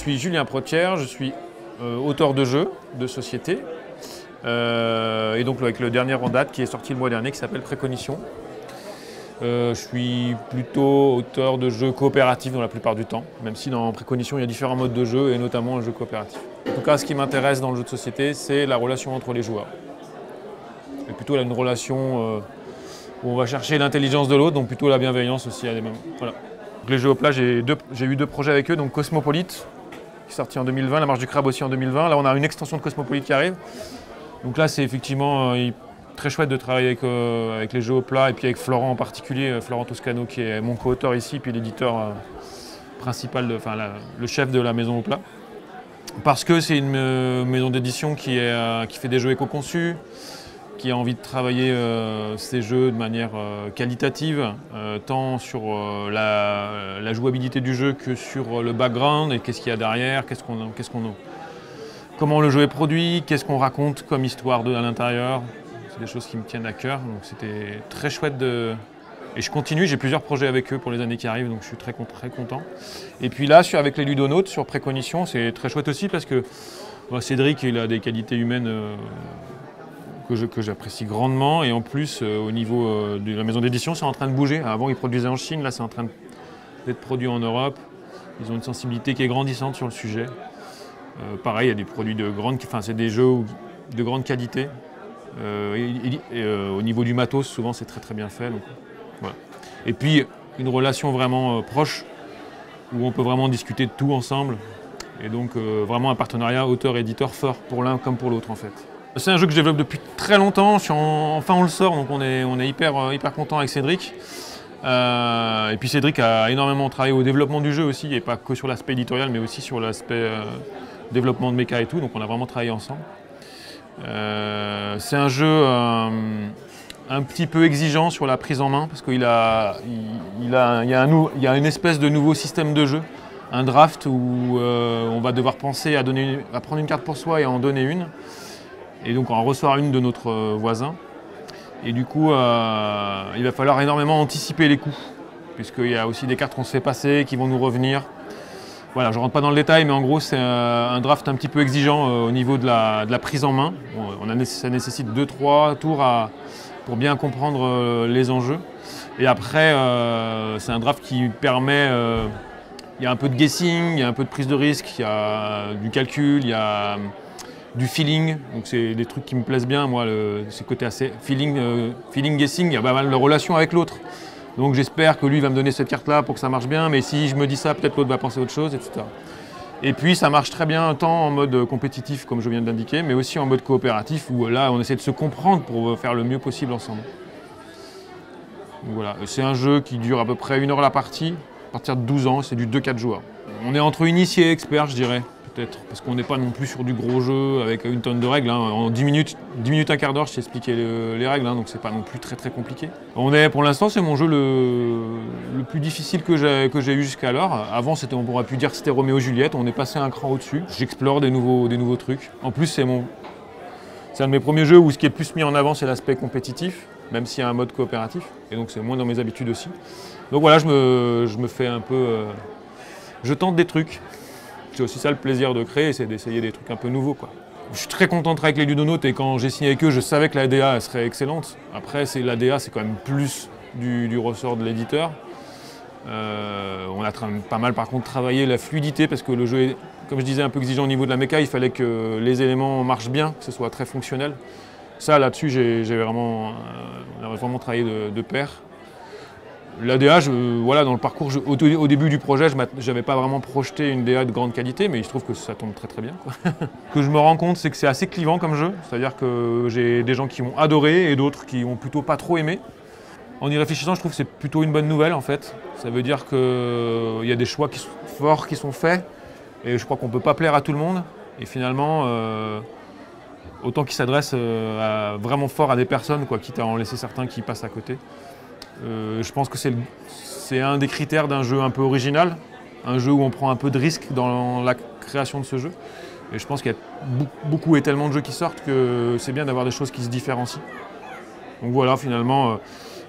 suis Julien Protière, je suis auteur de jeux, de société, et donc avec le dernier en date qui est sorti le mois dernier qui s'appelle Précognition. Je suis plutôt auteur de jeux coopératifs dans la plupart du temps, même si dans Précognition il y a différents modes de jeu et notamment un jeu coopératif. En tout cas, ce qui m'intéresse dans le jeu de société, c'est la relation entre les joueurs. Et plutôt une relation où on va chercher l'intelligence de l'autre, donc plutôt la bienveillance aussi à des moments. Voilà. Donc les jeux au plat, j'ai eu deux projets avec eux, donc Cosmopolite, qui est sorti en 2020, La Marche du Crabe aussi en 2020. Là, on a une extension de Cosmopolite qui arrive. Donc là, c'est effectivement très chouette de travailler avec les jeux au plat et puis avec Florent en particulier, Florent Toscano qui est mon co-auteur ici, puis l'éditeur principal, le chef de la maison au plat. Parce que c'est une maison d'édition qui fait des jeux éco-conçus, qui a envie de travailler ces jeux de manière qualitative, tant sur la jouabilité du jeu que sur le background et qu'est-ce qu'il y a derrière, comment le jeu est produit, qu'est-ce qu'on raconte comme histoire à l'intérieur. C'est des choses qui me tiennent à cœur, donc c'était très chouette Et je continue, j'ai plusieurs projets avec eux pour les années qui arrivent, donc je suis très content. Et puis là, avec les Ludonautes, sur Précognition, c'est très chouette aussi parce que Cédric, il a des qualités humaines que j'apprécie grandement. Et en plus, au niveau de la maison d'édition, c'est en train de bouger. Avant, ils produisaient en Chine, là, c'est en train d'être produit en Europe. Ils ont une sensibilité qui est grandissante sur le sujet. Pareil, il y a des produits c'est des jeux de grande qualité. Au niveau du matos, souvent, c'est très bien fait. Donc, voilà. Et puis, une relation vraiment proche, où on peut vraiment discuter de tout ensemble. Et donc, vraiment un partenariat auteur-éditeur fort pour l'un comme pour l'autre, en fait. C'est un jeu que je développe depuis très longtemps. Enfin, on le sort, donc on est hyper content avec Cédric. Et puis Cédric a énormément travaillé au développement du jeu aussi, et pas que sur l'aspect éditorial, mais aussi sur l'aspect développement de méca et tout. Donc on a vraiment travaillé ensemble. C'est un jeu un petit peu exigeant sur la prise en main, parce qu'il y a une espèce de nouveau système de jeu, un draft où on va devoir penser à prendre une carte pour soi et à en donner une. Et donc on en reçoit une de notre voisin. Et du coup, il va falloir énormément anticiper les coups, puisqu'il y a aussi des cartes qu'on se fait passer, qui vont nous revenir. Voilà, je ne rentre pas dans le détail, mais en gros, c'est un draft un petit peu exigeant au niveau de la prise en main. Ça nécessite 2-3 tours pour bien comprendre les enjeux. Et après, c'est un draft qui permet... il y a un peu de guessing, il y a un peu de prise de risque, il y a du calcul, il y a du feeling. Donc c'est des trucs qui me plaisent bien, moi, c'est côté assez feeling guessing, il y a pas mal de relations avec l'autre. Donc j'espère que lui va me donner cette carte-là pour que ça marche bien, mais si je me dis ça, peut-être l'autre va penser autre chose, etc. Et puis ça marche très bien tant en mode compétitif, comme je viens de l'indiquer, mais aussi en mode coopératif, où là on essaie de se comprendre pour faire le mieux possible ensemble. Donc voilà, c'est un jeu qui dure à peu près 1 heure la partie, à partir de 12 ans, c'est du 2-4 joueurs. On est entre initiés et experts, je dirais, peut-être, parce qu'on n'est pas non plus sur du gros jeu avec une tonne de règles. Hein. En 10 minutes, un quart d'heure, je t'ai expliqué les règles, hein, donc c'est pas non plus très compliqué. Pour l'instant, c'est mon jeu le plus difficile que j'ai eu jusqu'alors. Avant, on pourrait pu dire que c'était Roméo et Juliette, on est passé un cran au-dessus. J'explore des nouveaux trucs. En plus, c'est un de mes premiers jeux où ce qui est le plus mis en avant, c'est l'aspect compétitif, même s'il y a un mode coopératif, et donc c'est moins dans mes habitudes aussi. Donc voilà, je me fais un peu... je tente des trucs. C'est aussi ça le plaisir de créer, c'est d'essayer des trucs un peu nouveaux, quoi. Je suis très content de travailler avec les Ludonautes, et quand j'ai signé avec eux, je savais que la DA elle serait excellente. Après, la DA, c'est quand même plus du ressort de l'éditeur. On a pas mal par contre travaillé la fluidité, parce que le jeu est, comme je disais, un peu exigeant au niveau de la méca. Il fallait que les éléments marchent bien, que ce soit très fonctionnel. Ça, là-dessus, on a vraiment travaillé de pair. La DA, voilà, dans le parcours, au début du projet, je n'avais pas vraiment projeté une DA de grande qualité, mais il se trouve que ça tombe très bien, quoi. Ce que je me rends compte, c'est que c'est assez clivant comme jeu, c'est-à-dire que j'ai des gens qui ont adoré et d'autres qui ont plutôt pas trop aimé. En y réfléchissant, je trouve que c'est plutôt une bonne nouvelle, en fait. Ça veut dire qu'il y a des choix forts qui sont faits, et je crois qu'on ne peut pas plaire à tout le monde. Et finalement, autant qu'ils s'adressent vraiment fort à des personnes, quoi, quitte à en laisser certains qui passent à côté. Je pense que c'est un des critères d'un jeu un peu original, un jeu où on prend un peu de risque dans la création de ce jeu. Et je pense qu'il y a beaucoup et tellement de jeux qui sortent que c'est bien d'avoir des choses qui se différencient. Donc voilà, finalement,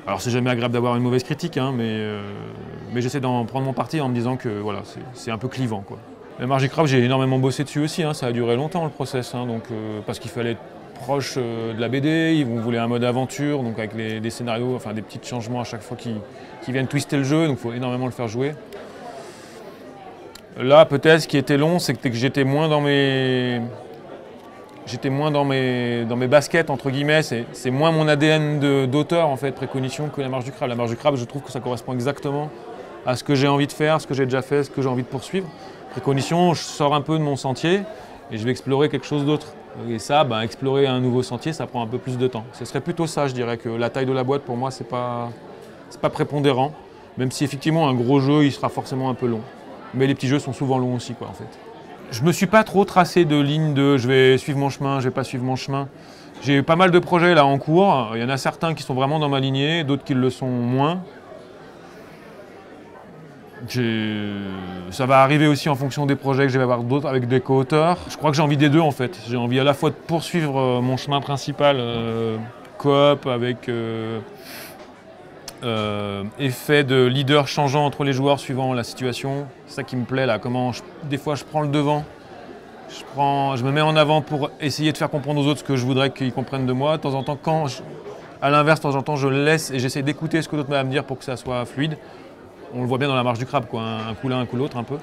alors c'est jamais agréable d'avoir une mauvaise critique, hein, mais j'essaie d'en prendre mon parti en me disant que voilà, c'est un peu clivant, quoi. La marche du crabe, j'ai énormément bossé dessus aussi, hein. Ça a duré longtemps le process, hein, donc, parce qu'il fallait être proche de la BD, on voulait un mode aventure, donc avec des scénarios, enfin des petits changements à chaque fois qui viennent twister le jeu, donc il faut énormément le faire jouer. Là, peut-être, ce qui était long, c'est que j'étais moins dans mes baskets, entre guillemets. C'est moins mon ADN d'auteur, en fait, Précognition, que la marche du crabe. La marche du crabe, je trouve que ça correspond exactement à ce que j'ai envie de faire, ce que j'ai déjà fait, ce que j'ai envie de poursuivre. Précognition, je sors un peu de mon sentier et je vais explorer quelque chose d'autre. Et ça, explorer un nouveau sentier, ça prend un peu plus de temps. Ce serait plutôt ça, je dirais, que la taille de la boîte, pour moi, c'est pas prépondérant. Même si, effectivement, un gros jeu, il sera forcément un peu long. Mais les petits jeux sont souvent longs aussi, quoi, en fait. Je me suis pas trop tracé de ligne de je vais suivre mon chemin, je vais pas suivre mon chemin. J'ai pas mal de projets là en cours. Il y en a certains qui sont vraiment dans ma lignée, d'autres qui le sont moins. Ça va arriver aussi en fonction des projets que je vais avoir d'autres avec des co-auteurs. Je crois que j'ai envie des deux en fait. J'ai envie à la fois de poursuivre mon chemin principal coop avec effet de leader changeant entre les joueurs suivant la situation. C'est ça qui me plaît là, comment des fois je prends le devant, je me mets en avant pour essayer de faire comprendre aux autres ce que je voudrais qu'ils comprennent de moi. De temps en temps, à l'inverse, de temps en temps, je le laisse et j'essaie d'écouter ce que l'autre m'a à me dire pour que ça soit fluide. On le voit bien dans la marche du crabe, quoi, un coup l'un, un coup l'autre un peu.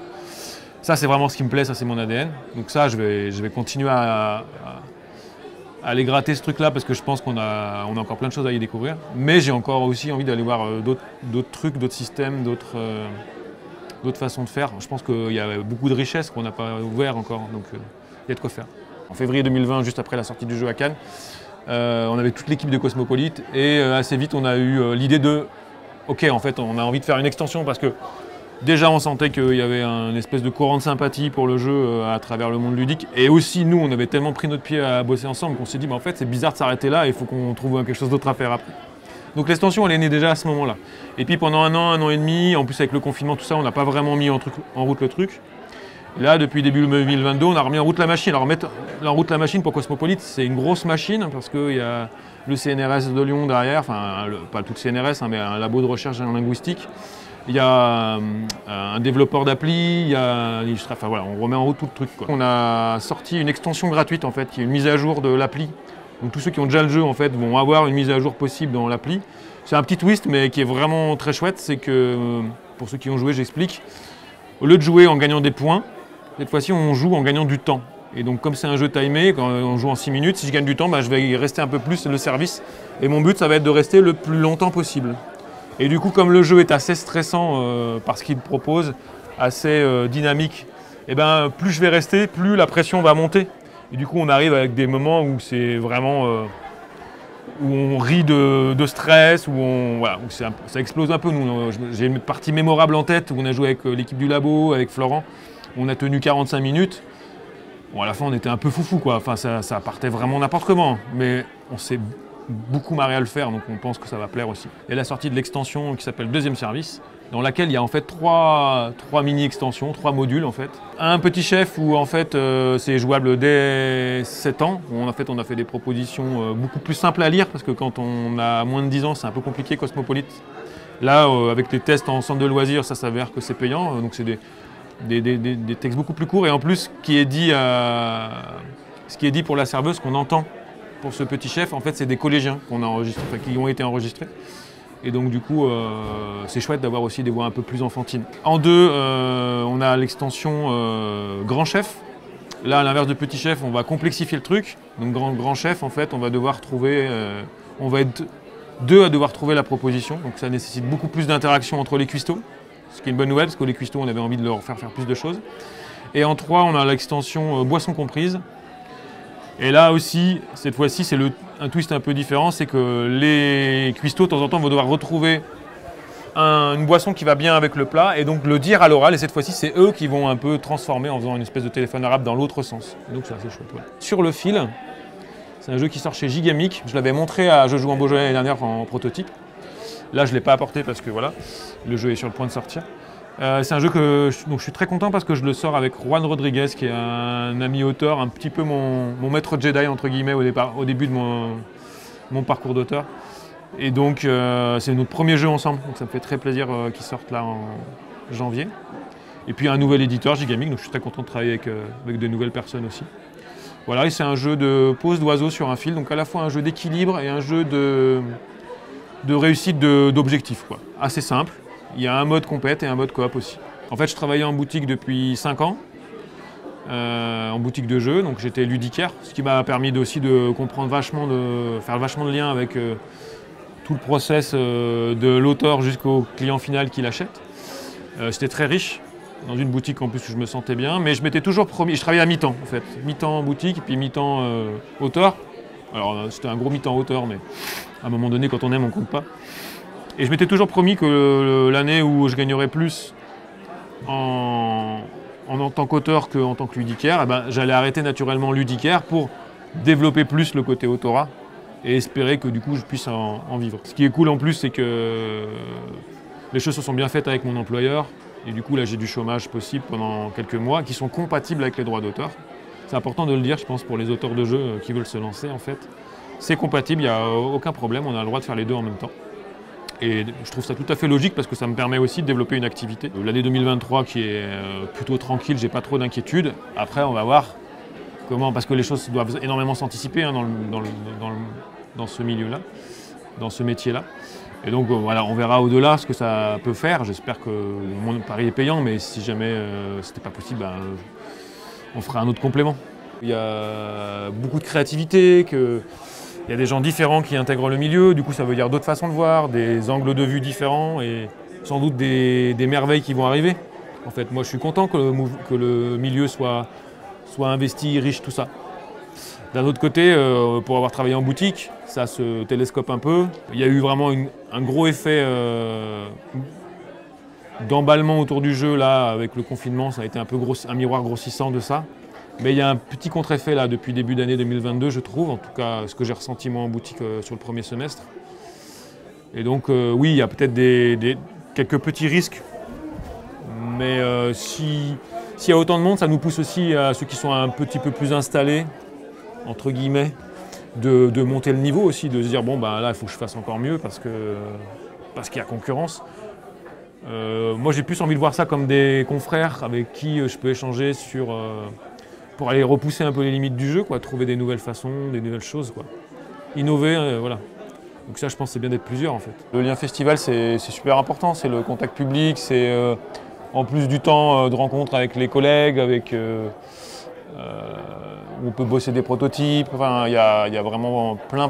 Ça c'est vraiment ce qui me plaît, ça c'est mon ADN. Donc ça je vais continuer à aller gratter ce truc-là parce que je pense qu'on a encore plein de choses à y découvrir. Mais j'ai encore aussi envie d'aller voir d'autres trucs, d'autres systèmes, d'autres façons de faire. Je pense qu'il y a beaucoup de richesses qu'on n'a pas ouvert encore, donc il y a de quoi faire. En février 2020, juste après la sortie du jeu à Cannes, on avait toute l'équipe de Cosmopolite et assez vite on a eu l'idée de ok, en fait on a envie de faire une extension parce que déjà, on sentait qu'il y avait un espèce de courant de sympathie pour le jeu à travers le monde ludique. Et aussi, nous, on avait tellement pris notre pied à bosser ensemble qu'on s'est dit, en fait, c'est bizarre de s'arrêter là, il faut qu'on trouve quelque chose d'autre à faire après. Donc l'extension, elle est née déjà à ce moment-là. Et puis pendant un an et demi, en plus avec le confinement, tout ça, on n'a pas vraiment mis en route le truc. Là, depuis début 2022, on a remis en route la machine. Alors remettre en route la machine pour Cosmopolite, c'est une grosse machine parce qu'il y a le CNRS de Lyon derrière, enfin, pas tout le CNRS, hein, mais un labo de recherche en linguistique. Il y a un développeur d'appli, enfin voilà, on remet en route tout le truc, quoi. On a sorti une extension gratuite en fait, qui est une mise à jour de l'appli. Donc tous ceux qui ont déjà le jeu en fait vont avoir une mise à jour possible dans l'appli. C'est un petit twist mais qui est vraiment très chouette, c'est que pour ceux qui ont joué, j'explique. Au lieu de jouer en gagnant des points, cette fois-ci on joue en gagnant du temps. Et donc comme c'est un jeu timé, quand on joue en 6 minutes, si je gagne du temps, je vais y rester un peu plus le service. Et mon but ça va être de rester le plus longtemps possible. Et du coup, comme le jeu est assez stressant par ce qu'il propose, assez dynamique, et plus je vais rester, plus la pression va monter. Et du coup, on arrive avec des moments où c'est vraiment où on rit de stress, où ça explose un peu. J'ai une partie mémorable en tête où on a joué avec l'équipe du labo, avec Florent. On a tenu 45 minutes. Bon, à la fin, on était un peu foufou, quoi. Enfin, ça partait vraiment n'importe comment. Mais on s'est beaucoup marré à le faire, donc on pense que ça va plaire aussi. Et la sortie de l'extension qui s'appelle Deuxième Service, dans laquelle il y a en fait trois mini-extensions, 3 modules en fait. Un petit chef où en fait c'est jouable dès 7 ans. En fait, on a fait des propositions beaucoup plus simples à lire parce que quand on a moins de 10 ans, c'est un peu compliqué, Cosmopolite. Là, avec les tests en centre de loisirs, ça s'avère que c'est payant, donc c'est des textes beaucoup plus courts et en plus ce qui est dit pour la serveuse qu'on entend pour ce petit chef, en fait c'est des collégiens qu'on a enregistrés, enfin, qui ont été enregistrés. Et donc du coup c'est chouette d'avoir aussi des voix un peu plus enfantines. En deux, on a l'extension grand chef. Là à l'inverse de petit chef, on va complexifier le truc. Donc grand chef en fait, on va devoir trouver, on va être 2 à devoir trouver la proposition. Donc ça nécessite beaucoup plus d'interaction entre les cuistots. Ce qui est une bonne nouvelle parce que les cuistots on avait envie de leur faire plus de choses. Et en 3, on a l'extension boisson comprise. Et là aussi, cette fois-ci, c'est un twist un peu différent, c'est que les cuistots, de temps en temps, vont devoir retrouver une boisson qui va bien avec le plat et donc le dire à l'oral. Et cette fois-ci, c'est eux qui vont un peu transformer en faisant une espèce de téléphone arabe dans l'autre sens. Et donc c'est assez chouette. Ouais. Sur le fil, c'est un jeu qui sort chez Gigamic. Je l'avais montré à Je joue en Beaujolais l'année dernière en prototype. Là, je ne l'ai pas apporté parce que voilà, le jeu est sur le point de sortir. C'est un jeu dont je suis très content parce que je le sors avec Juan Rodriguez, qui est un ami auteur, un petit peu mon maître Jedi, entre guillemets, au début de mon parcours d'auteur. Et donc, c'est notre premier jeu ensemble, donc ça me fait très plaisir qu'il sorte là en janvier. Et puis un nouvel éditeur, Gigamic, donc je suis très content de travailler avec de nouvelles personnes aussi. Voilà, et c'est un jeu de pose d'oiseaux sur un fil, donc à la fois un jeu d'équilibre et un jeu de réussite d'objectifs, quoi. Assez simple. Il y a un mode compète et un mode coop aussi. En fait, je travaillais en boutique depuis 5 ans, en boutique de jeux, donc j'étais ludicaire, ce qui m'a permis aussi de comprendre faire vachement de liens avec tout le process de l'auteur jusqu'au client final qui l'achète. C'était très riche, dans une boutique en plus où je me sentais bien, mais je m'étais toujours promis, je travaillais à mi-temps en fait, mi-temps boutique et puis mi-temps auteur. Alors c'était un gros mi-temps auteur, mais à un moment donné quand on aime on compte pas. Et je m'étais toujours promis que l'année où je gagnerais plus en tant qu'auteur qu'en tant que ludicaire, eh ben, j'allais arrêter naturellement ludicaire pour développer plus le côté autorat et espérer que du coup je puisse en vivre. Ce qui est cool en plus, c'est que les choses se sont bien faites avec mon employeur et du coup là j'ai du chômage possible pendant quelques mois qui sont compatibles avec les droits d'auteur. C'est important de le dire, je pense, pour les auteurs de jeux qui veulent se lancer en fait. C'est compatible, il n'y a aucun problème, on a le droit de faire les deux en même temps. Et je trouve ça tout à fait logique parce que ça me permet aussi de développer une activité. L'année 2023 qui est plutôt tranquille, j'ai pas trop d'inquiétude. Après on va voir comment, parce que les choses doivent énormément s'anticiper hein, dans ce milieu-là, dans ce métier-là. Et donc voilà, on verra au-delà ce que ça peut faire. J'espère que mon pari est payant, mais si jamais c'était pas possible, ben, on fera un autre complément. Il y a beaucoup de créativité, il y a des gens différents qui intègrent le milieu, du coup ça veut dire d'autres façons de voir, des angles de vue différents et sans doute des merveilles qui vont arriver. En fait, moi je suis content que le milieu soit investi, riche, tout ça. D'un autre côté, pour avoir travaillé en boutique, ça se télescope un peu. Il y a eu vraiment un gros effet d'emballement autour du jeu là, avec le confinement, ça a été un peu un miroir grossissant de ça. Mais il y a un petit contre-effet là depuis début d'année 2022, je trouve, en tout cas ce que j'ai ressenti moi en boutique sur le premier semestre. Et donc oui, il y a peut-être quelques petits risques, mais s'il y a autant de monde, ça nous pousse aussi à ceux qui sont un petit peu plus installés, entre guillemets, de monter le niveau aussi, de se dire bon ben là il faut que je fasse encore mieux parce qu'il y a concurrence. Moi j'ai plus envie de voir ça comme des confrères avec qui je peux échanger pour aller repousser un peu les limites du jeu, quoi, trouver des nouvelles façons, des nouvelles choses, quoi. Innover, voilà. Donc ça, je pense, c'est bien d'être plusieurs, en fait. Le lien festival, c'est super important, c'est le contact public, c'est en plus du temps de rencontre avec les collègues, où on peut bosser des prototypes, enfin, il y a vraiment plein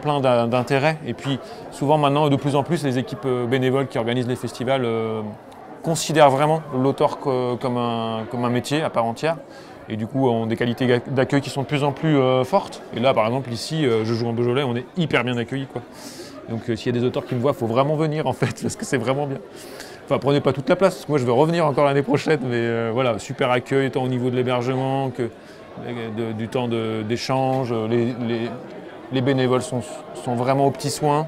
d'intérêts. Et puis, souvent maintenant, de plus en plus, les équipes bénévoles qui organisent les festivals considèrent vraiment l'auteur comme un métier à part entière. Et du coup, ont des qualités d'accueil qui sont de plus en plus fortes. Et là, par exemple, ici, je joue en Beaujolais, on est hyper bien accueillis, quoi. Donc s'il y a des auteurs qui me voient, il faut vraiment venir, en fait, parce que c'est vraiment bien. Enfin, prenez pas toute la place, parce que moi, je vais revenir encore l'année prochaine, mais voilà, super accueil, tant au niveau de l'hébergement que du temps d'échange. Les bénévoles sont vraiment aux petits soins.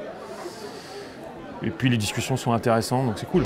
Et puis, les discussions sont intéressantes, donc c'est cool.